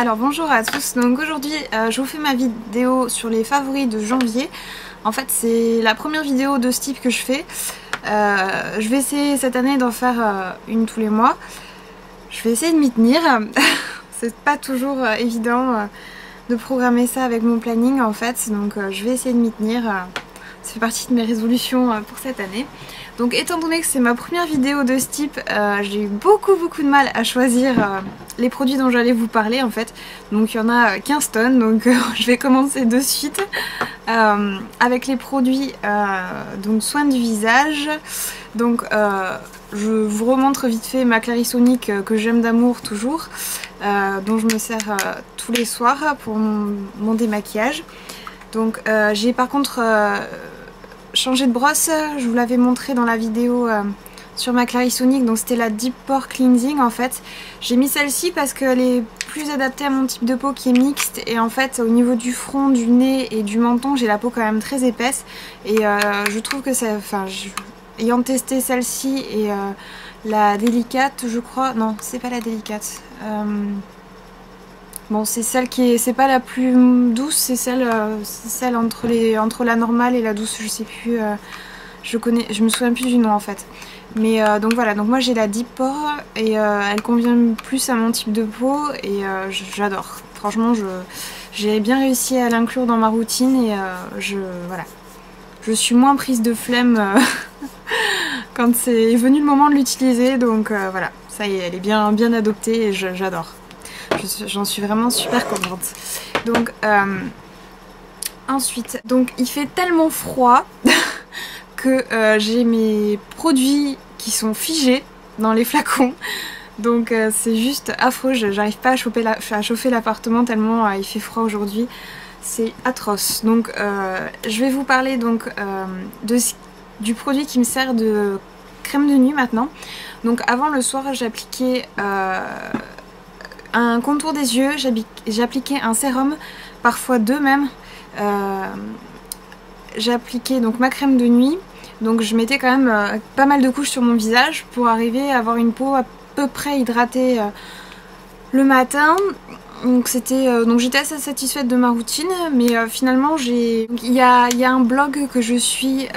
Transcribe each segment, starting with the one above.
Alors bonjour à tous, donc aujourd'hui je vous fais ma vidéo sur les favoris de janvier. En fait c'est la première vidéo de ce type que je fais. Je vais essayer cette année d'en faire une tous les mois. Je vais essayer de m'y tenir. C'est pas toujours évident de programmer ça avec mon planning en fait, donc je vais essayer de m'y tenir. Ça fait partie de mes résolutions pour cette année. Donc étant donné que c'est ma première vidéo de ce type, j'ai eu beaucoup de mal à choisir les produits dont j'allais vous parler en fait. Donc il y en a 15 tonnes, donc je vais commencer de suite avec les produits donc soins du visage. Donc je vous remontre vite fait ma Clarisonic que j'aime d'amour toujours, dont je me sers tous les soirs pour mon démaquillage. Donc j'ai par contre changé de brosse, je vous l'avais montré dans la vidéo sur ma Clarisonic, donc c'était la Deep Pore Cleansing en fait. J'ai mis celle-ci parce qu'elle est plus adaptée à mon type de peau qui est mixte, et en fait au niveau du front, du nez et du menton j'ai la peau quand même très épaisse, et je trouve que ça, ayant testé celle-ci et la délicate je crois, non c'est pas la délicate, bon c'est celle qui est, c'est pas la plus douce, c'est celle entre la normale et la douce, je sais plus, je me souviens plus du nom en fait. Mais donc voilà, donc moi j'ai la Deep Pore et elle convient plus à mon type de peau et j'adore. Franchement j'ai bien réussi à l'inclure dans ma routine et voilà. Je suis moins prise de flemme quand c'est venu le moment de l'utiliser, donc voilà, ça y est, elle est bien adoptée et j'adore. J'en suis vraiment super contente. Donc ensuite, donc il fait tellement froid que j'ai mes produits qui sont figés dans les flacons. Donc c'est juste affreux, j'arrive pas à chauffer l'appartement tellement il fait froid aujourd'hui. C'est atroce. Donc je vais vous parler donc du produit qui me sert de crème de nuit maintenant. Donc avant, le soir, j'appliquais un contour des yeux, j'appliquais un sérum, parfois deux même. J'appliquais donc ma crème de nuit. Donc je mettais quand même pas mal de couches sur mon visage pour arriver à avoir une peau à peu près hydratée le matin. Donc j'étais assez satisfaite de ma routine, mais finalement il y a un blog que je suis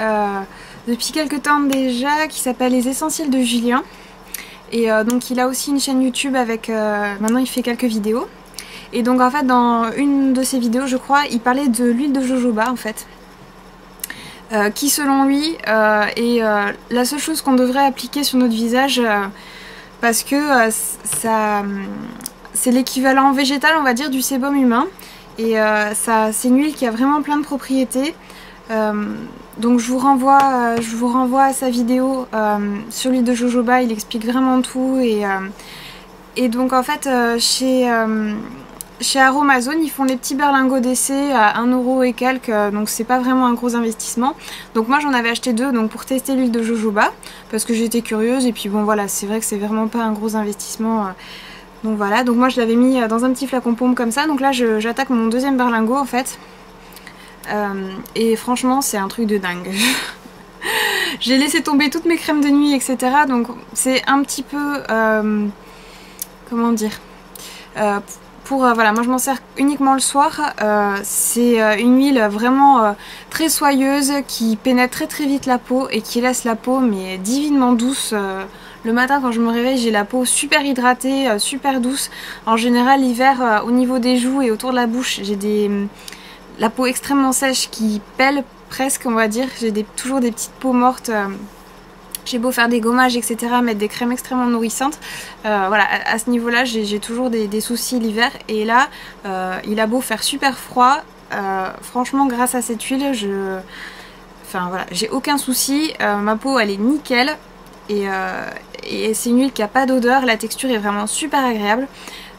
depuis quelques temps déjà qui s'appelle Les Essentiels de Julien. Et donc il a aussi une chaîne YouTube avec, maintenant il fait quelques vidéos. Et donc en fait dans une de ses vidéos je crois, il parlait de l'huile de jojoba en fait. Qui selon lui est la seule chose qu'on devrait appliquer sur notre visage parce que c'est l'équivalent végétal on va dire du sébum humain. Et c'est une huile qui a vraiment plein de propriétés. Donc je vous renvoie à sa vidéo sur l'huile de jojoba, il explique vraiment tout. Et donc en fait chez Aromazone ils font des petits berlingots d'essai à 1 € et quelques, donc c'est pas vraiment un gros investissement. Donc moi j'en avais acheté deux donc pour tester l'huile de jojoba parce que j'étais curieuse, et puis bon voilà, c'est vrai que c'est vraiment pas un gros investissement. Donc voilà, donc moi je l'avais mis dans un petit flacon pompe comme ça. Donc là j'attaque mon deuxième berlingot en fait. Et franchement c'est un truc de dingue. J'ai laissé tomber toutes mes crèmes de nuit etc. Donc c'est un petit peu comment dire, voilà, moi je m'en sers uniquement le soir. C'est une huile vraiment très soyeuse qui pénètre très vite la peau et qui laisse la peau mais divinement douce. Le matin quand je me réveille j'ai la peau super hydratée, super douce. En général l'hiver au niveau des joues et autour de la bouche j'ai la peau extrêmement sèche qui pèle presque on va dire. J'ai toujours des petites peaux mortes. J'ai beau faire des gommages etc, mettre des crèmes extrêmement nourrissantes, voilà, à ce niveau là j'ai toujours des soucis l'hiver. Et là il a beau faire super froid, franchement grâce à cette huile voilà, j'ai aucun souci, ma peau elle est nickel. Et c'est une huile qui a pas d'odeur, la texture est vraiment super agréable.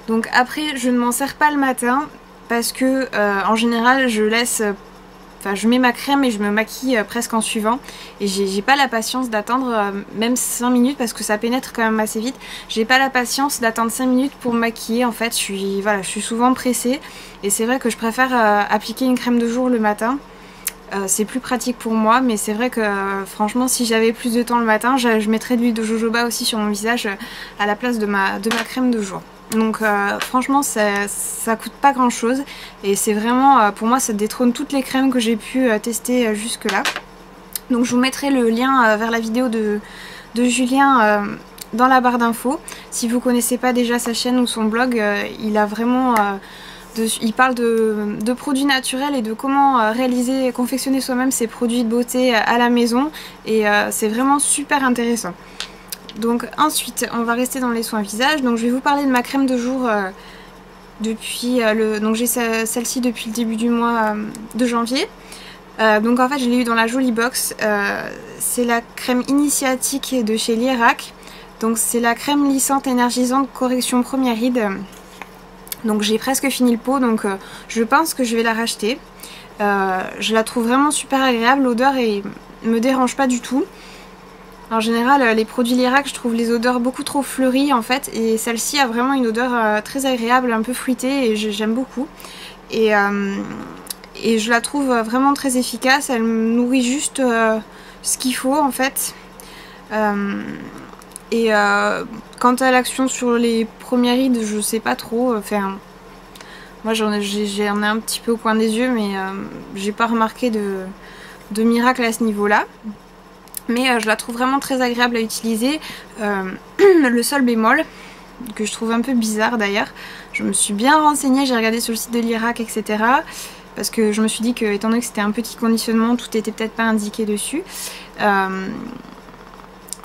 Donc après je ne m'en sers pas le matin parce que en général je mets ma crème et je me maquille presque en suivant, et j'ai pas la patience d'attendre même 5 minutes parce que ça pénètre quand même assez vite. J'ai pas la patience d'attendre 5 minutes pour me maquiller en fait, je suis souvent pressée et c'est vrai que je préfère appliquer une crème de jour le matin. C'est plus pratique pour moi, mais c'est vrai que franchement si j'avais plus de temps le matin je mettrais de l'huile de jojoba aussi sur mon visage à la place de ma crème de jour. Donc franchement ça coûte pas grand chose et c'est vraiment pour moi ça détrône toutes les crèmes que j'ai pu tester jusque là. Donc je vous mettrai le lien vers la vidéo de Julien dans la barre d'infos. Si vous connaissez pas déjà sa chaîne ou son blog, il a vraiment il parle de produits naturels et de comment réaliser et confectionner soi-même ses produits de beauté à la maison et c'est vraiment super intéressant. Donc ensuite on va rester dans les soins visage. Donc je vais vous parler de ma crème de jour depuis donc j'ai celle-ci depuis le début du mois de janvier. Donc en fait je l'ai eu dans la Jolie Box. C'est la crème initiatique de chez Lierac. Donc c'est la crème lissante énergisante correction première ride. Donc j'ai presque fini le pot, donc je pense que je vais la racheter. Je la trouve vraiment super agréable, l'odeur me dérange pas du tout. En général les produits Lierac je trouve les odeurs beaucoup trop fleuries en fait, et celle-ci a vraiment une odeur très agréable, un peu fruitée, et j'aime beaucoup. Et je la trouve vraiment très efficace, elle me nourrit juste ce qu'il faut en fait. Quant à l'action sur les premières rides, je sais pas trop. Enfin, moi j'en ai un petit peu au coin des yeux, mais j'ai pas remarqué de miracle à ce niveau-là. Mais je la trouve vraiment très agréable à utiliser. Le seul bémol, que je trouve un peu bizarre d'ailleurs, je me suis bien renseignée, j'ai regardé sur le site de Lierac, etc. Parce que je me suis dit que, étant donné que c'était un petit conditionnement, tout était peut-être pas indiqué dessus.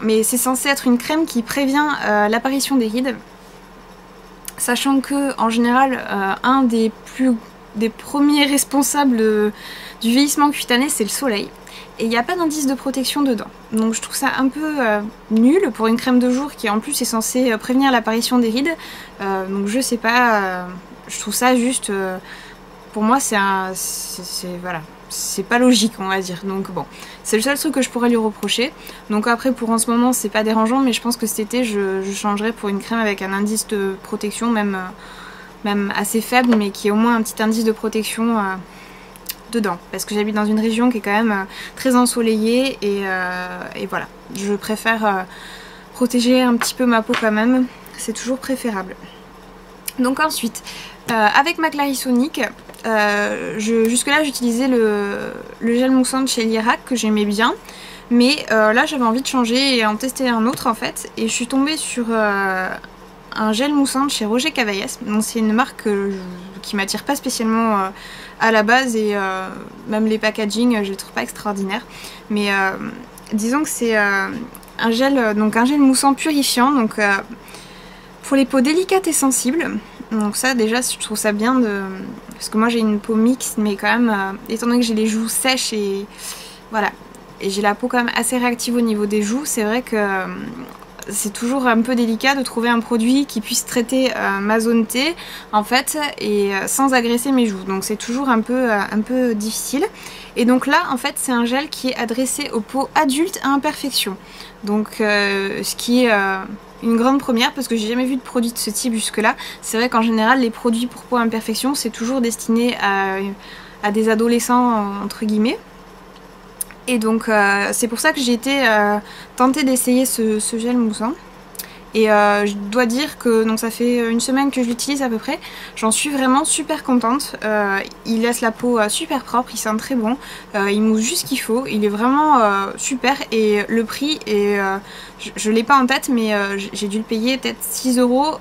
Mais c'est censé être une crème qui prévient l'apparition des rides. Sachant que, en général, un des premiers responsables du vieillissement cutané, c'est le soleil. Et il n'y a pas d'indice de protection dedans. Donc je trouve ça un peu nul pour une crème de jour qui en plus est censée prévenir l'apparition des rides. Donc je sais pas, je trouve ça juste... pour moi voilà, c'est pas logique on va dire. Donc bon, c'est le seul truc que je pourrais lui reprocher. Donc après pour en ce moment c'est pas dérangeant, mais je pense que cet été je changerai pour une crème avec un indice de protection même assez faible, mais qui ait au moins un petit indice de protection dedans, parce que j'habite dans une région qui est quand même très ensoleillée et voilà, je préfère protéger un petit peu ma peau quand même, c'est toujours préférable. Donc ensuite avec ma Clarisonic, jusque là j'utilisais le gel moussant de chez Lierac que j'aimais bien, mais là j'avais envie de changer et en tester un autre en fait, et je suis tombée sur un gel moussant de chez Roger Cavaillès. C'est une marque qui m'attire pas spécialement à la base, et même les packaging je les trouve pas extraordinaires, mais disons que c'est un gel moussant purifiant, donc pour les peaux délicates et sensibles. Donc ça déjà je trouve ça bien, parce que moi j'ai une peau mixte, mais quand même étant donné que j'ai les joues sèches et voilà, et j'ai la peau quand même assez réactive au niveau des joues, c'est vrai que c'est toujours un peu délicat de trouver un produit qui puisse traiter ma zone T en fait, et sans agresser mes joues, donc c'est toujours un peu difficile. Et donc là en fait c'est un gel qui est adressé aux peaux adultes à imperfection, donc ce qui est une grande première, parce que j'ai jamais vu de produit de ce type jusque là. C'est vrai qu'en général les produits pour peau à imperfection c'est toujours destiné à des adolescents entre guillemets. Et donc c'est pour ça que j'ai été tentée d'essayer ce gel moussant. Et je dois dire que donc ça fait une semaine que je l'utilise à peu près. J'en suis vraiment super contente. Il laisse la peau super propre, il sent très bon. Il mousse juste ce qu'il faut. Il est vraiment super. Et le prix est... je l'ai pas en tête, mais j'ai dû le payer peut-être 6 €.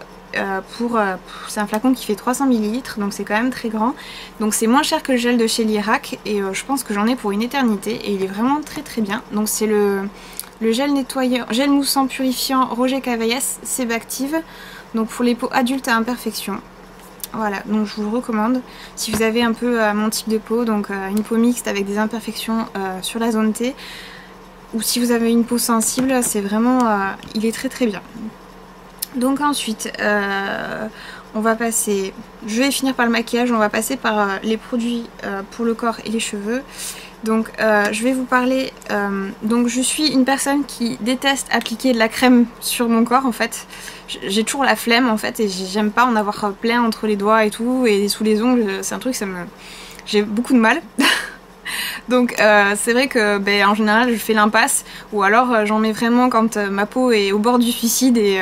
C'est un flacon qui fait 300 ml, donc c'est quand même très grand. Donc c'est moins cher que le gel de chez Lierac, et je pense que j'en ai pour une éternité, et il est vraiment très très bien. Donc c'est le gel nettoyant, gel moussant purifiant Roger Cavaillès Sébactive, donc pour les peaux adultes à imperfection. Voilà, donc je vous le recommande si vous avez un peu mon type de peau, donc une peau mixte avec des imperfections sur la zone T, ou si vous avez une peau sensible, c'est vraiment, il est très très bien. Donc ensuite, on va passer, je vais finir par le maquillage, on va passer par les produits pour le corps et les cheveux. Donc je vais vous parler, donc je suis une personne qui déteste appliquer de la crème sur mon corps en fait. J'ai toujours la flemme en fait, et j'aime pas en avoir plein entre les doigts et tout, et sous les ongles, c'est un truc, j'ai beaucoup de mal. Donc c'est vrai que en général je fais l'impasse, ou alors j'en mets vraiment quand ma peau est au bord du suicide et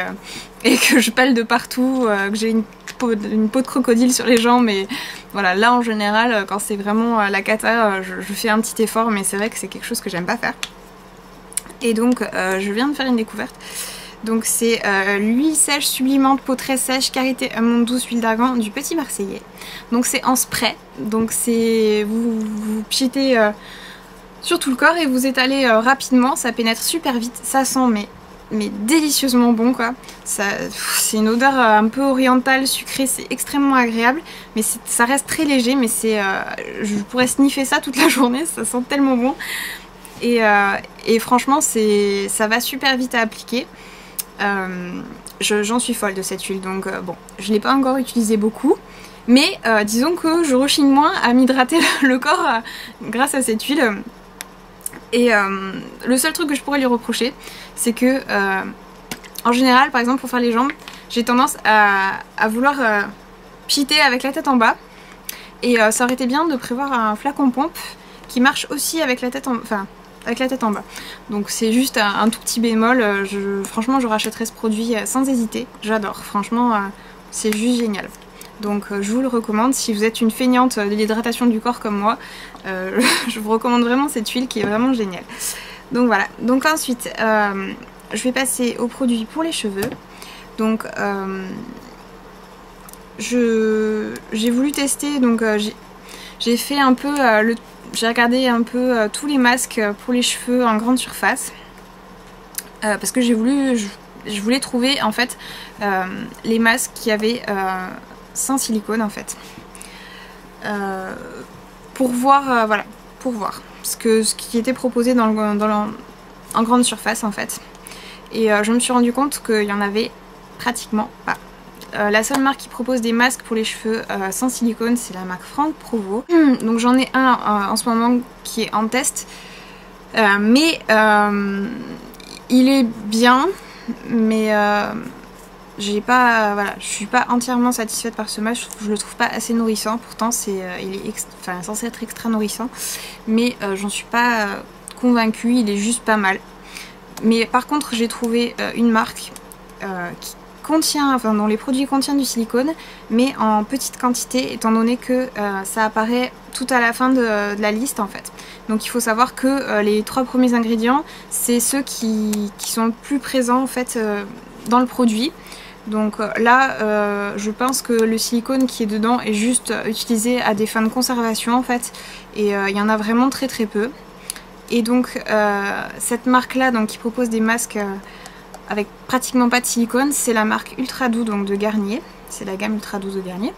que je pèle de partout, que j'ai une peau de crocodile sur les jambes. Mais voilà, là en général quand c'est vraiment la cata, je fais un petit effort, mais c'est vrai que c'est quelque chose que j'aime pas faire. Et donc je viens de faire une découverte. Donc c'est l'huile sèche sublimante peau très sèche Karité Amande douce huile d'argan du Petit Marseillais. Donc c'est en spray, donc c'est vous pchitez sur tout le corps et vous étalez rapidement, ça pénètre super vite, ça sent mais délicieusement bon quoi. C'est une odeur un peu orientale, sucrée, c'est extrêmement agréable, mais ça reste très léger, mais je pourrais sniffer ça toute la journée, ça sent tellement bon. Et franchement ça va super vite à appliquer. J'en suis folle de cette huile, donc bon, je l'ai pas encore utilisée beaucoup, mais disons que je rechigne moins à m'hydrater le corps grâce à cette huile. Et le seul truc que je pourrais lui reprocher, c'est que en général, par exemple pour faire les jambes, j'ai tendance à vouloir pchiter avec la tête en bas, et ça aurait été bien de prévoir un flacon pompe qui marche aussi avec la tête en bas. Donc c'est juste un tout petit bémol, franchement je rachèterais ce produit sans hésiter, j'adore, franchement c'est juste génial. Donc je vous le recommande, si vous êtes une feignante de l'hydratation du corps comme moi, je vous recommande vraiment cette huile qui est vraiment géniale. Donc voilà, donc ensuite je vais passer au produit pour les cheveux. Donc j'ai voulu tester, donc j'ai fait un peu j'ai regardé un peu tous les masques pour les cheveux en grande surface, parce que je voulais trouver en fait les masques qui avaient sans silicone en fait, pour voir voilà, pour voir ce qui était proposé en grande surface en fait. Et je me suis rendu compte qu'il y en avait pratiquement pas. La seule marque qui propose des masques pour les cheveux sans silicone, c'est la marque Franck Provo. Donc j'en ai un en ce moment qui est en test, mais il est bien, mais voilà, je suis pas entièrement satisfaite par ce masque. Je le trouve pas assez nourrissant. Pourtant il est censé être extra nourrissant, mais j'en suis pas convaincue. Il est juste pas mal. Mais par contre j'ai trouvé une marque qui dont les produits contiennent du silicone, mais en petite quantité, étant donné que ça apparaît tout à la fin de la liste en fait. Donc il faut savoir que les 3 premiers ingrédients, c'est ceux qui sont le plus présents en fait dans le produit. Donc là je pense que le silicone qui est dedans est juste utilisé à des fins de conservation en fait, et il y en a vraiment très très peu. Et donc cette marque là, donc, qui propose des masques avec pratiquement pas de silicone, c'est la marque Ultra Doux, donc de Garnier. C'est la gamme Ultra Douce de Garnier.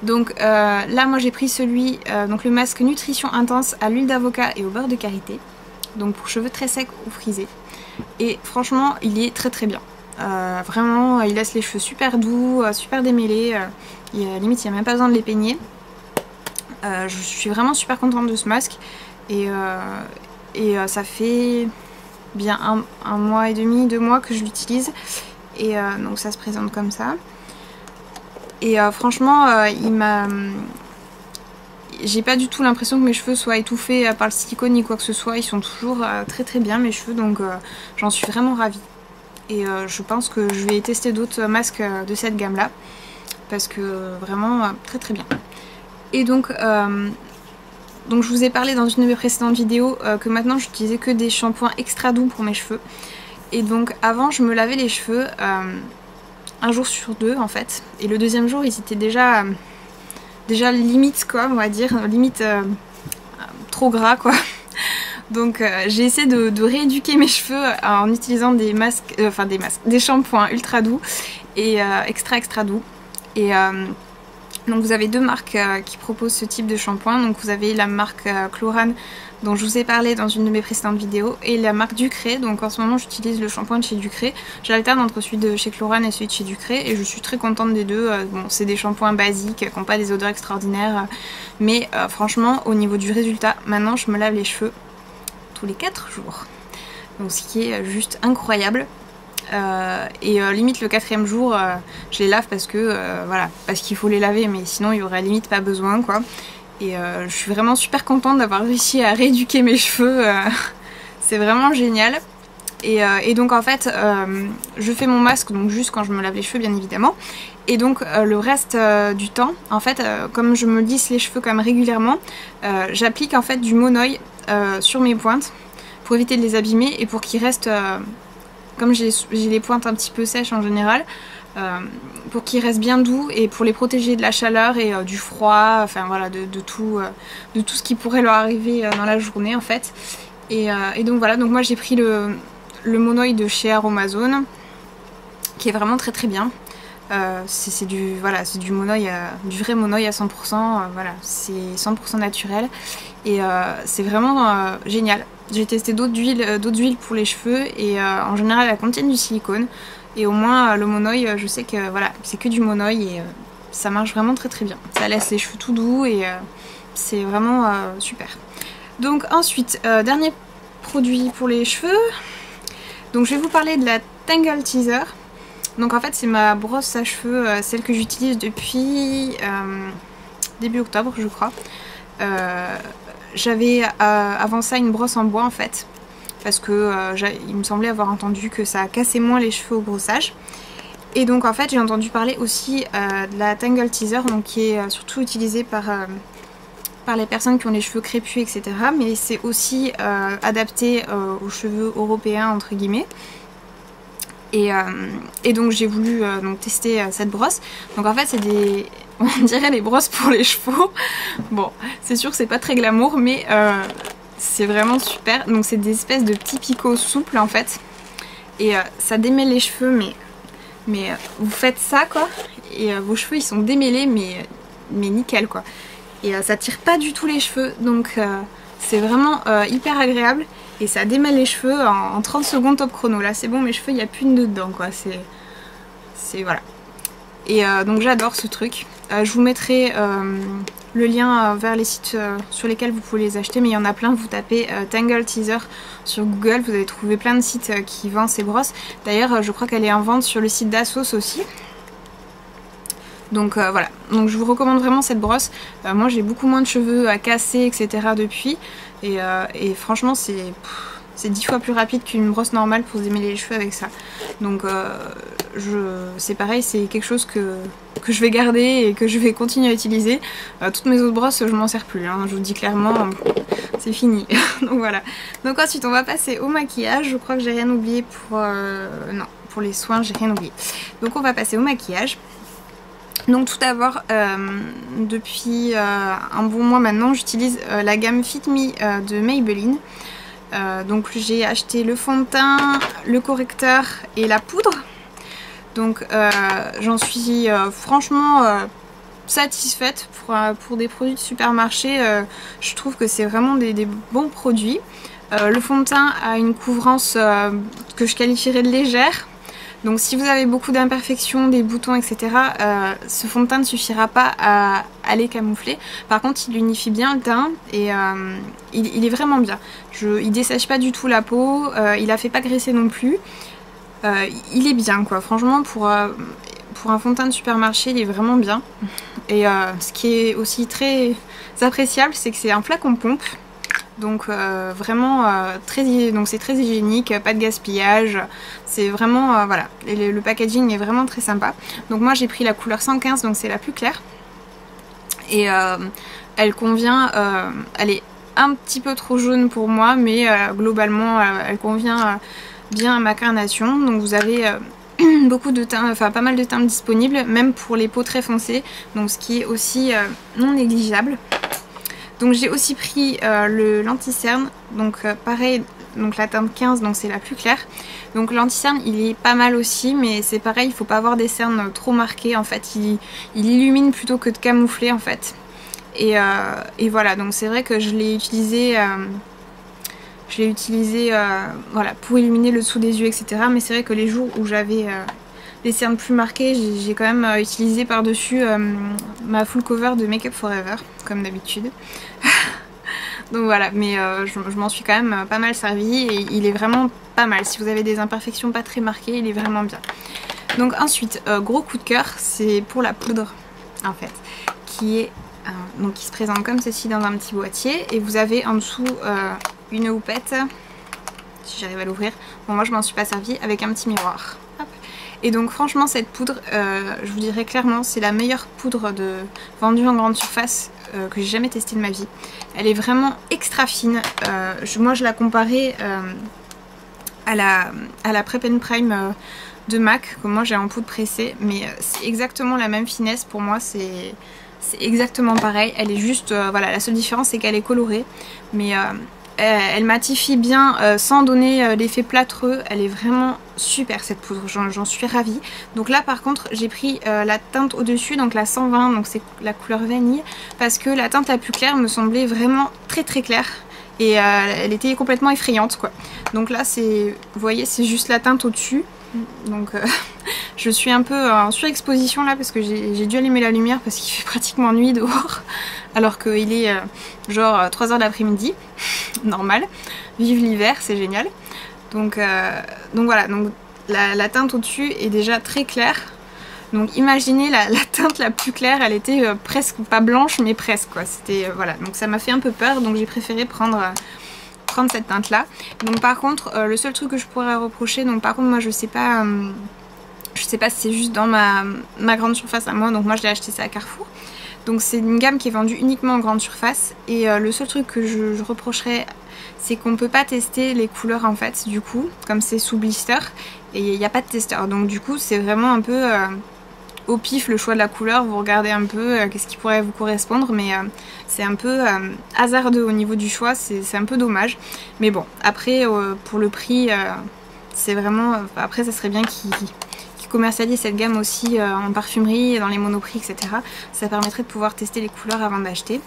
Donc là moi j'ai pris celui, donc le masque Nutrition Intense à l'huile d'avocat et au beurre de karité. Donc pour cheveux très secs ou frisés. Et franchement il est très très bien. Vraiment il laisse les cheveux super doux, super démêlés. Limite il n'y a même pas besoin de les peigner. Je suis vraiment super contente de ce masque. Et ça fait bien un mois et demi, 2 mois que je l'utilise, et donc ça se présente comme ça. Et franchement j'ai pas du tout l'impression que mes cheveux soient étouffés par le silicone ni quoi que ce soit. Ils sont toujours très très bien mes cheveux, donc j'en suis vraiment ravie. Et je pense que je vais tester d'autres masques de cette gamme là, parce que vraiment très très bien. Et donc je vous ai parlé dans une de mes précédentes vidéos que maintenant j'utilisais que des shampoings extra doux pour mes cheveux. Et donc avant je me lavais les cheveux un jour sur 2 en fait. Et le deuxième jour ils étaient déjà limite quoi, on va dire, limite trop gras quoi. Donc j'ai essayé de rééduquer mes cheveux en utilisant des shampoings ultra doux et extra doux. Et donc vous avez 2 marques qui proposent ce type de shampoing. Donc vous avez la marque Chlorane dont je vous ai parlé dans une de mes précédentes vidéos, et la marque Ducré. Donc en ce moment j'utilise le shampoing de chez Ducré. J'alterne entre celui de chez Chlorane et celui de chez Ducré, et je suis très contente des deux. Bon, c'est des shampoings basiques qui n'ont pas des odeurs extraordinaires, mais franchement au niveau du résultat, maintenant je me lave les cheveux tous les 4 jours. Donc ce qui est juste incroyable. Limite le 4e jour je les lave parce que voilà, parce qu'il faut les laver, mais sinon il y aurait limite pas besoin quoi. Et je suis vraiment super contente d'avoir réussi à rééduquer mes cheveux, c'est vraiment génial. Et donc en fait je fais mon masque donc juste quand je me lave les cheveux bien évidemment. Et donc le reste du temps en fait comme je me lisse les cheveux quand même régulièrement, j'applique en fait du Monoi sur mes pointes pour éviter de les abîmer et pour qu'ils restent, comme j'ai les pointes un petit peu sèches en général, pour qu'ils restent bien doux et pour les protéger de la chaleur et du froid, enfin voilà de tout ce qui pourrait leur arriver dans la journée en fait. Et donc voilà, donc moi j'ai pris le Monoi de chez Aromazone qui est vraiment très très bien. C'est du Monoi, du vrai Monoi à 100%, voilà, c'est 100% naturel et c'est vraiment génial. J'ai testé d'autres huiles pour les cheveux et en général elles contiennent du silicone et au moins le Monoi je sais que voilà, c'est que du Monoi et ça marche vraiment très très bien. Ça laisse les cheveux tout doux et c'est vraiment super. Donc ensuite, dernier produit pour les cheveux. Donc je vais vous parler de la Tangle Teezer. Donc en fait c'est ma brosse à cheveux, celle que j'utilise depuis début octobre je crois. J'avais avant ça une brosse en bois en fait. Parce que il me semblait avoir entendu que ça cassait moins les cheveux au brossage. Et donc en fait j'ai entendu parler aussi de la Tangle Teezer, donc qui est surtout utilisée par les personnes qui ont les cheveux crépus etc. Mais c'est aussi adapté aux cheveux européens entre guillemets. Et donc j'ai voulu donc tester cette brosse. Donc en fait c'est des... on dirait les brosses pour les chevaux. Bon c'est sûr que c'est pas très glamour mais c'est vraiment super. Donc c'est des espèces de petits picots souples en fait. Et ça démêle les cheveux mais vous faites ça quoi. Et vos cheveux ils sont démêlés mais nickel quoi. Et ça tire pas du tout les cheveux. Donc c'est vraiment hyper agréable. Et ça démêle les cheveux en 30 secondes top chrono. Là c'est bon, mes cheveux il n'y a plus de nœuds dedans quoi. C'est voilà. Et donc j'adore ce truc. Je vous mettrai le lien vers les sites sur lesquels vous pouvez les acheter. Mais il y en a plein, vous tapez Tangle Teezer sur Google. Vous allez trouver plein de sites qui vendent ces brosses. D'ailleurs je crois qu'elle est en vente sur le site d'Assos aussi. Donc voilà, donc je vous recommande vraiment cette brosse. Moi j'ai beaucoup moins de cheveux à casser etc. depuis. Et franchement c'est 10 fois plus rapide qu'une brosse normale pour se démêler les cheveux avec ça. Donc c'est pareil, c'est quelque chose que je vais garder et que je vais continuer à utiliser. Toutes mes autres brosses je m'en sers plus, hein, je vous dis clairement, c'est fini. Donc voilà. Donc ensuite on va passer au maquillage. Je crois que j'ai rien oublié pour... non, pour les soins j'ai rien oublié. Donc on va passer au maquillage. Donc tout d'abord, depuis un bon mois maintenant, j'utilise la gamme Fit Me de Maybelline. Donc j'ai acheté le fond de teint, le correcteur et la poudre. Donc j'en suis franchement satisfaite pour des produits de supermarché. Je trouve que c'est vraiment des bons produits. Le fond de teint a une couvrance que je qualifierais de légère. Donc si vous avez beaucoup d'imperfections, des boutons etc, ce fond de teint ne suffira pas à les camoufler. Par contre il unifie bien le teint et il est vraiment bien. Il dessèche pas du tout la peau, il la fait pas graisser non plus. Il est bien quoi, franchement pour un fond de teint de supermarché il est vraiment bien. Et ce qui est aussi très appréciable c'est que c'est un flacon pompe. Donc vraiment c'est très hygiénique, pas de gaspillage, c'est vraiment voilà, le packaging est vraiment très sympa. Donc moi j'ai pris la couleur 115, donc c'est la plus claire et elle convient, elle est un petit peu trop jaune pour moi mais globalement elle convient bien à ma carnation. Donc vous avez beaucoup de teintes, enfin pas mal de teintes disponibles même pour les peaux très foncées, donc ce qui est aussi non négligeable. Donc j'ai aussi pris l'anti-cerne, donc pareil, donc la teinte 15, donc c'est la plus claire. Donc l'anti-cerne il est pas mal aussi, mais c'est pareil, il faut pas avoir des cernes trop marquées en fait, il illumine plutôt que de camoufler en fait. Et voilà, donc c'est vrai que je l'ai utilisé voilà, pour illuminer le dessous des yeux etc. Mais c'est vrai que les jours où j'avais des cernes plus marquées, j'ai quand même utilisé par dessus ma full cover de Make Up Forever comme d'habitude. Donc voilà, mais je m'en suis quand même pas mal servi et il est vraiment pas mal. Si vous avez des imperfections pas très marquées, il est vraiment bien. Donc ensuite, gros coup de cœur, c'est pour la poudre en fait, qui est donc qui se présente comme ceci dans un petit boîtier. Et vous avez en dessous une houppette, si j'arrive à l'ouvrir. Bon, moi je m'en suis pas servie, avec un petit miroir. Hop. Et donc franchement cette poudre, je vous dirais clairement, c'est la meilleure poudre vendue en grande surface que j'ai jamais testée de ma vie. Elle est vraiment extra fine. Moi je la comparais à la Prep and Prime de MAC, que moi j'ai en poudre pressée, mais c'est exactement la même finesse pour moi, c'est exactement pareil. Elle est juste, voilà, la seule différence c'est qu'elle est colorée, mais elle matifie bien sans donner l'effet plâtreux. Elle est vraiment super cette poudre, j'en suis ravie. Donc là par contre j'ai pris la teinte au dessus, donc la 120, donc c'est la couleur vanille, parce que la teinte la plus claire me semblait vraiment très très claire. Et elle était complètement effrayante quoi. Donc là c'est, vous voyez, c'est juste la teinte au dessus. Donc je suis un peu en surexposition là parce que j'ai dû allumer la lumière parce qu'il fait pratiquement nuit dehors. Alors qu'il est genre 3h de l'après-midi. Normal. Vive l'hiver, c'est génial. Donc voilà, donc la teinte au dessus est déjà très claire. Donc imaginez la teinte la plus claire, elle était presque pas blanche mais presque quoi. C'était voilà, donc ça m'a fait un peu peur, donc j'ai préféré prendre cette teinte là. Donc par contre le seul truc que je pourrais reprocher, donc par contre moi je sais pas si c'est juste dans ma grande surface à moi, donc moi je l'ai acheté ça à Carrefour. Donc c'est une gamme qui est vendue uniquement en grande surface et le seul truc que je reprocherais, c'est qu'on peut pas tester les couleurs en fait du coup, comme c'est sous blister et il n'y a pas de testeur, donc du coup c'est vraiment un peu au pif le choix de la couleur. Vous regardez un peu qu'est-ce qui pourrait vous correspondre, mais c'est un peu hasardeux au niveau du choix, c'est un peu dommage. Mais bon, après pour le prix, c'est vraiment, après ça serait bien qu'ils commercialisent cette gamme aussi en parfumerie, dans les monoprix, etc. Ça permettrait de pouvoir tester les couleurs avant d'acheter.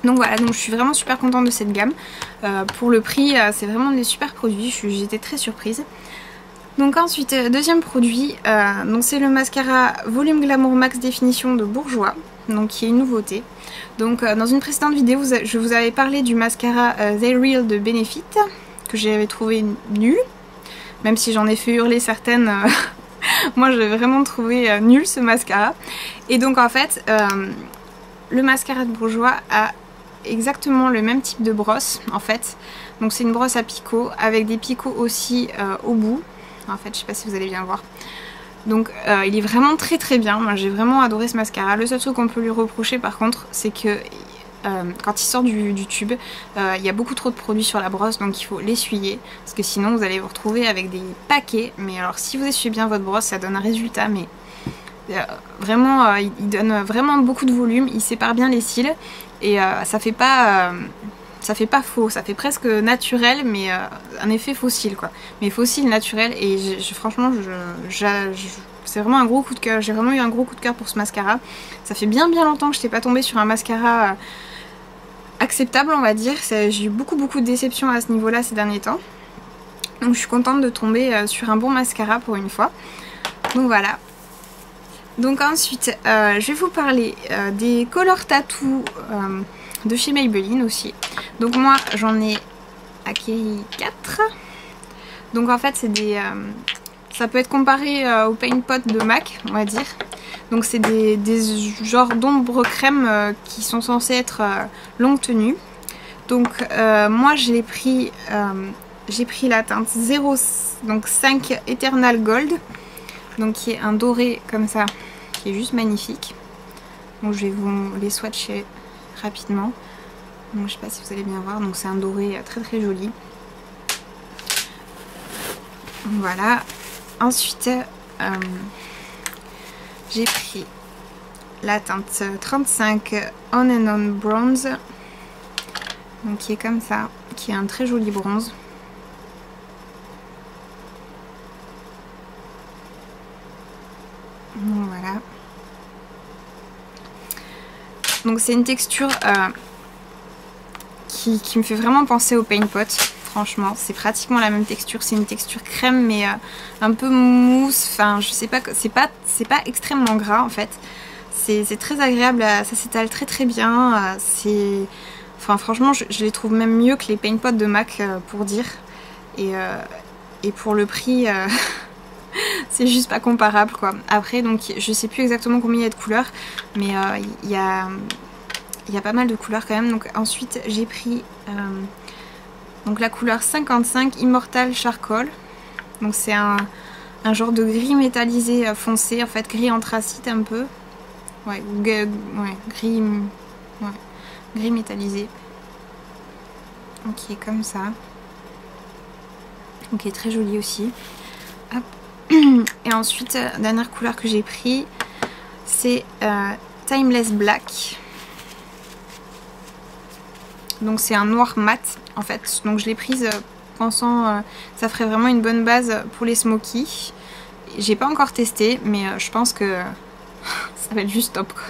Donc voilà, donc je suis vraiment super contente de cette gamme. Pour le prix, c'est vraiment des super produits, j'étais très surprise. Donc ensuite, deuxième produit, c'est le mascara Volume Glamour Max Définition de Bourjois, donc qui est une nouveauté. Donc dans une précédente vidéo, je vous avais parlé du mascara They Real de Benefit, que j'avais trouvé nul, même si j'en ai fait hurler certaines. Moi j'ai vraiment trouvé nul ce mascara. Et donc en fait, le mascara de Bourjois a exactement le même type de brosse en fait. Donc c'est une brosse à picots, avec des picots aussi au bout. En fait je sais pas si vous allez bien voir. Donc il est vraiment très très bien, moi j'ai vraiment adoré ce mascara. Le seul truc qu'on peut lui reprocher par contre, c'est que quand il sort du tube, il y a beaucoup trop de produits sur la brosse, donc il faut l'essuyer, parce que sinon vous allez vous retrouver avec des paquets. Mais alors si vous essuyez bien votre brosse, ça donne un résultat, mais vraiment il donne vraiment beaucoup de volume, il sépare bien les cils, et ça fait pas faux, ça fait presque naturel, mais un effet fossile quoi. Mais fossile naturel, et franchement c'est vraiment un gros coup de cœur. J'ai vraiment eu un gros coup de cœur pour ce mascara. Ça fait bien longtemps que je n'étais pas tombée sur un mascara acceptable on va dire. J'ai eu beaucoup de déceptions à ce niveau là ces derniers temps. Donc je suis contente de tomber sur un bon mascara pour une fois. Donc voilà. Donc ensuite je vais vous parler des Color Tattoo de chez Maybelline aussi. Donc moi j'en ai acquis 4. Donc en fait c'est des... ça peut être comparé au Paint Pot de MAC on va dire. Donc c'est des genres d'ombre crème qui sont censés être longue tenue. Donc moi j'ai pris la teinte 05 Eternal Gold. Donc qui est un doré comme ça, qui est juste magnifique. Donc je vais vous les swatcher rapidement. Donc je sais pas si vous allez bien voir, donc c'est un doré très très joli. Voilà. Ensuite j'ai pris la teinte 35 On and On Bronze, donc qui est comme ça, qui est un très joli bronze. Donc voilà. Donc c'est une texture qui me fait vraiment penser au Paint Pot. Franchement, c'est pratiquement la même texture. C'est une texture crème, mais un peu mousse. Enfin, je sais pas, c'est pas extrêmement gras en fait. C'est très agréable, ça s'étale très très bien. Enfin, franchement, je les trouve même mieux que les Paint Pot de MAC pour dire. Et pour le prix, c'est juste pas comparable quoi. Après, donc, je sais plus exactement combien il y a de couleurs, mais il y a il y a pas mal de couleurs quand même. Donc ensuite j'ai pris donc la couleur 55 Immortal Charcoal. Donc c'est un genre de gris métallisé foncé, en fait gris anthracite un peu. Ouais, gris métallisé. Ok, comme ça. Ok, très joli aussi. Hop. Et ensuite, dernière couleur que j'ai pris, c'est Timeless Black. Donc c'est un noir mat en fait. Donc je l'ai prise pensant que ça ferait vraiment une bonne base pour les smokies. J'ai pas encore testé, mais je pense que ça va être juste top quoi.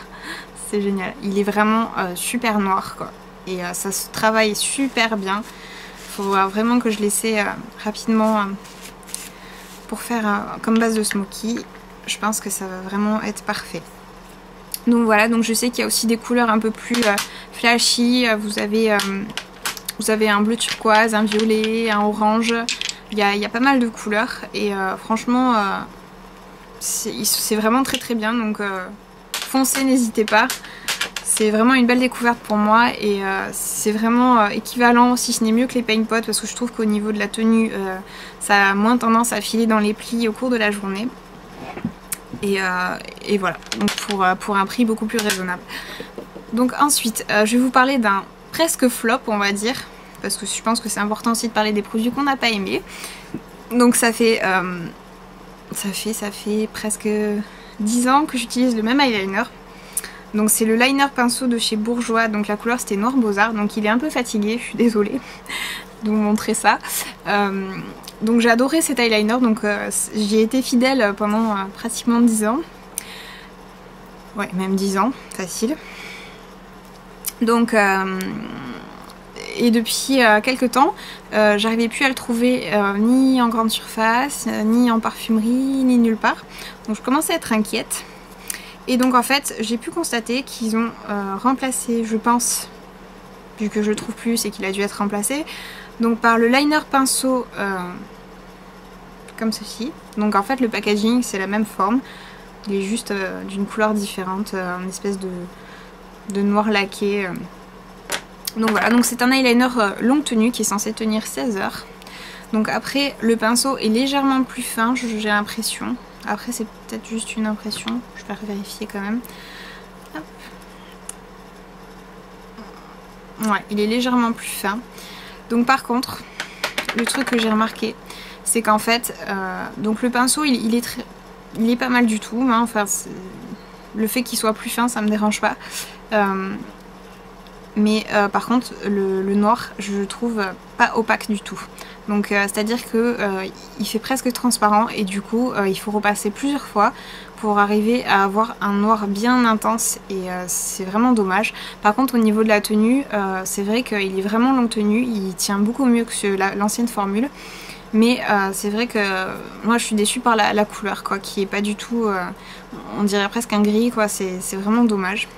C'est génial. Il est vraiment super noir quoi. Et ça se travaille super bien. Faut vraiment que je l'essaie rapidement pour faire comme base de smoky. Je pense que ça va vraiment être parfait. Donc voilà, donc je sais qu'il y a aussi des couleurs un peu plus flashy. Vous avez un bleu turquoise, un violet, un orange. Il y a pas mal de couleurs et franchement c'est vraiment très très bien. Donc foncez, n'hésitez pas. C'est vraiment une belle découverte pour moi et c'est vraiment équivalent, si ce n'est mieux que les Paint Pot, parce que je trouve qu'au niveau de la tenue, ça a moins tendance à filer dans les plis au cours de la journée. Et voilà, donc pour un prix beaucoup plus raisonnable. Donc ensuite, je vais vous parler d'un presque flop, on va dire, parce que je pense que c'est important aussi de parler des produits qu'on n'a pas aimés. Donc ça fait presque 10 ans que j'utilise le même eyeliner. Donc c'est le liner pinceau de chez Bourjois, donc la couleur c'était Noir Beaux-Arts, donc il est un peu fatigué, je suis désolée de vous montrer ça. Donc j'ai adoré cet eyeliner, donc j'y ai été fidèle pendant pratiquement 10 ans. Ouais, même 10 ans, facile. Donc, et depuis quelques temps, j'arrivais plus à le trouver ni en grande surface, ni en parfumerie, ni nulle part. Donc je commençais à être inquiète. Et donc en fait j'ai pu constater qu'ils ont remplacé, je pense, vu que je le trouve plus et qu'il a dû être remplacé, donc par le liner pinceau comme ceci. Donc en fait le packaging c'est la même forme, il est juste d'une couleur différente, une espèce de noir laqué. Donc voilà, donc c'est un eyeliner longue tenue qui est censé tenir 16 heures. Donc après le pinceau est légèrement plus fin, j'ai l'impression. Après c'est peut-être juste une impression, je vais vérifier quand même. Hop. Ouais, il est légèrement plus fin. Donc par contre, le truc que j'ai remarqué, c'est qu'en fait, donc le pinceau il est pas mal du tout, hein. Enfin le fait qu'il soit plus fin ça me dérange pas. Mais par contre le noir je le trouve pas opaque du tout. Donc c'est à dire que il fait presque transparent et du coup il faut repasser plusieurs fois pour arriver à avoir un noir bien intense et c'est vraiment dommage. Par contre au niveau de la tenue c'est vrai qu'il est vraiment longue tenue, il tient beaucoup mieux que l'ancienne formule. Mais c'est vrai que moi je suis déçue par la couleur quoi, qui est pas du tout, on dirait presque un gris quoi, c'est vraiment dommage.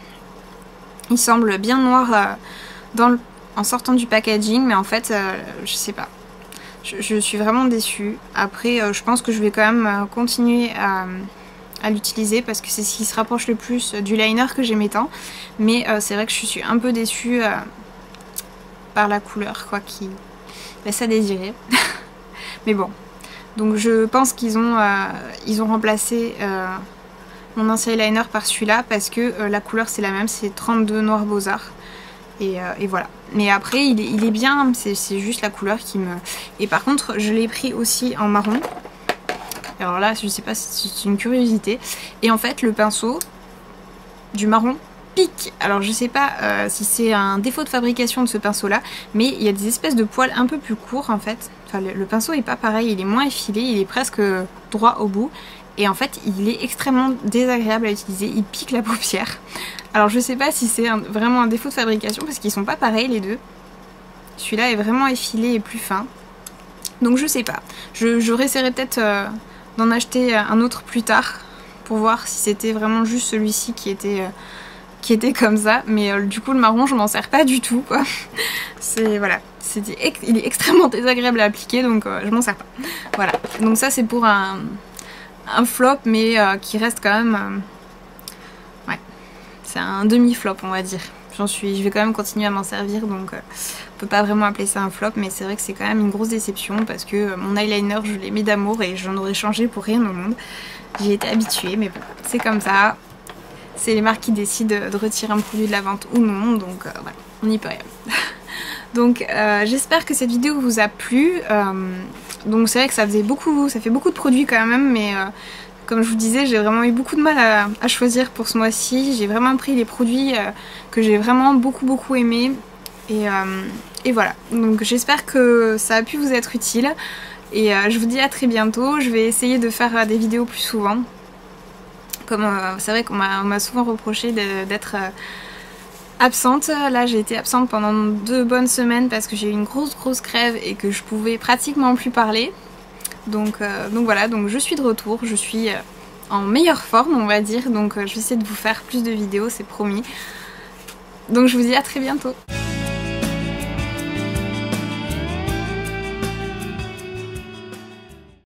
Il semble bien noir en sortant du packaging, mais en fait je sais pas. Je suis vraiment déçue. Après je pense que je vais quand même continuer à l'utiliser parce que c'est ce qui se rapproche le plus du liner que j'aimais tant. Mais c'est vrai que je suis un peu déçue par la couleur quoi, qui laisse à désirer. Mais bon, donc je pense qu'ils ont remplacé mon ancien eyeliner par celui-là parce que la couleur c'est la même, c'est 32 Noir Beaux-Arts. Et voilà. Mais après il est bien, c'est juste la couleur qui me... Et par contre je l'ai pris aussi en marron. Alors là je sais pas si c'est une curiosité. Et en fait le pinceau du marron pique. Alors je sais pas si c'est un défaut de fabrication de ce pinceau là, mais il y a des espèces de poils un peu plus courts en fait. Enfin le pinceau est pas pareil, il est moins effilé, il est presque droit au bout. Et en fait il est extrêmement désagréable à utiliser, il pique la paupière. Alors je sais pas si c'est vraiment un défaut de fabrication parce qu'ils sont pas pareils les deux. Celui-là est vraiment effilé et plus fin. Donc je sais pas. Je réessayerai peut-être d'en acheter un autre plus tard pour voir si c'était vraiment juste celui-ci qui était comme ça. Mais du coup le marron je m'en sers pas du tout quoi. C'est voilà. Il est extrêmement désagréable à appliquer donc je m'en sers pas. Voilà. Donc ça c'est pour un flop mais qui reste quand même... ouais. C'est un demi-flop on va dire. je vais quand même continuer à m'en servir, donc on peut pas vraiment appeler ça un flop, mais c'est vrai que c'est quand même une grosse déception parce que mon eyeliner je l'aimais d'amour et j'en aurais changé pour rien au monde. J'y étais habituée, mais bon, c'est comme ça. C'est les marques qui décident de retirer un produit de la vente ou non, donc voilà, on n'y peut rien. Donc j'espère que cette vidéo vous a plu. Donc c'est vrai que ça fait beaucoup de produits quand même, mais comme je vous disais, j'ai vraiment eu beaucoup de mal à choisir pour ce mois-ci. J'ai vraiment pris les produits que j'ai vraiment beaucoup aimés. Et voilà, donc j'espère que ça a pu vous être utile. Et je vous dis à très bientôt. Je vais essayer de faire des vidéos plus souvent. Comme c'est vrai qu'on m'a souvent reproché d'être absente. Là j'ai été absente pendant 2 bonnes semaines parce que j'ai eu une grosse crève et que je pouvais pratiquement plus parler. Donc voilà, donc je suis de retour, je suis en meilleure forme on va dire, donc je vais essayer de vous faire plus de vidéos, c'est promis. Donc je vous dis à très bientôt.